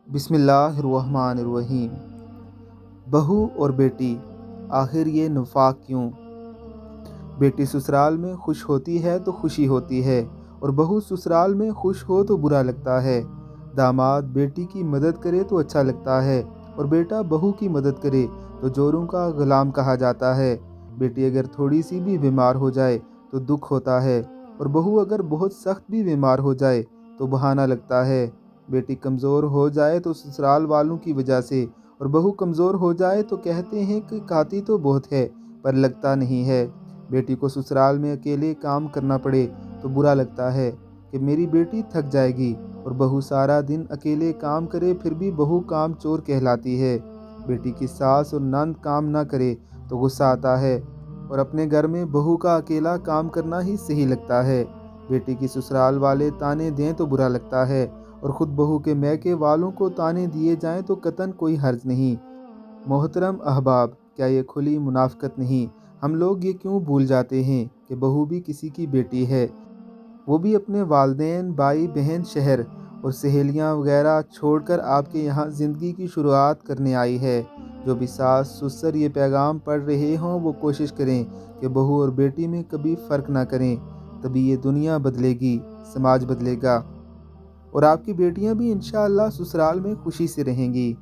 بسم اللہ الرحمن الرحیم۔ بہو اور بیٹی، آخر یہ نفاق کیوں؟ بیٹی سسرال میں خوش ہوتی ہے تو خوشی ہوتی ہے، اور بہو سسرال میں خوش ہو تو برا لگتا ہے۔ داماد بیٹی کی مدد کرے تو اچھا لگتا ہے، اور بیٹا بہو کی مدد کرے تو جوروں کا غلام کہا جاتا ہے۔ بیٹی اگر تھوڑی سی بھی بیمار ہو جائے تو دکھ ہوتا ہے، اور بہو اگر بہت سخت بھی بیمار ہو جائے تو بہانہ لگتا ہے۔ بیٹی کمزور ہو جائے تو سسرال والوں کی وجہ سے، اور بہو کمزور ہو جائے تو کہتے ہیں کہ کھاتی تو بہت ہے پر لگتا نہیں ہے۔ بیٹی کو سسرال میں اکیلے کام کرنا پڑے تو برا لگتا ہے کہ میری بیٹی تھک جائے گی، اور بہو سارا دن اکیلے کام کرے پھر بھی بہو کام چور کہلاتی ہے۔ بیٹی کی ساس اور نند کام نہ کرے تو غصہ آتا ہے، اور اپنے گھر میں بہو کا اکیلا کام کرنا ہی صحیح لگتا ہے۔ بیٹی کی سسرال والے تانے دیں تو برا لگتا ہے، اور خود بہو کے میکے والوں کو تانے دیے جائیں تو قطعاً کوئی حرج نہیں۔ محترم احباب، کیا یہ کھلی منافقت نہیں؟ ہم لوگ یہ کیوں بھول جاتے ہیں کہ بہو بھی کسی کی بیٹی ہے؟ وہ بھی اپنے والدین، بھائی بہن، شہر اور سہیلیاں وغیرہ چھوڑ کر آپ کے یہاں زندگی کی شروعات کرنے آئی ہے۔ جو بھی ساس سسر یہ پیغام پڑھ رہے ہوں وہ کوشش کریں کہ بہو اور بیٹی میں کبھی فرق نہ کریں، تبھی یہ دنیا بدلے گی، سماج بدلے گا، اور آپ کی بیٹیاں بھی انشاءاللہ سسرال میں خوشی سے رہیں گی۔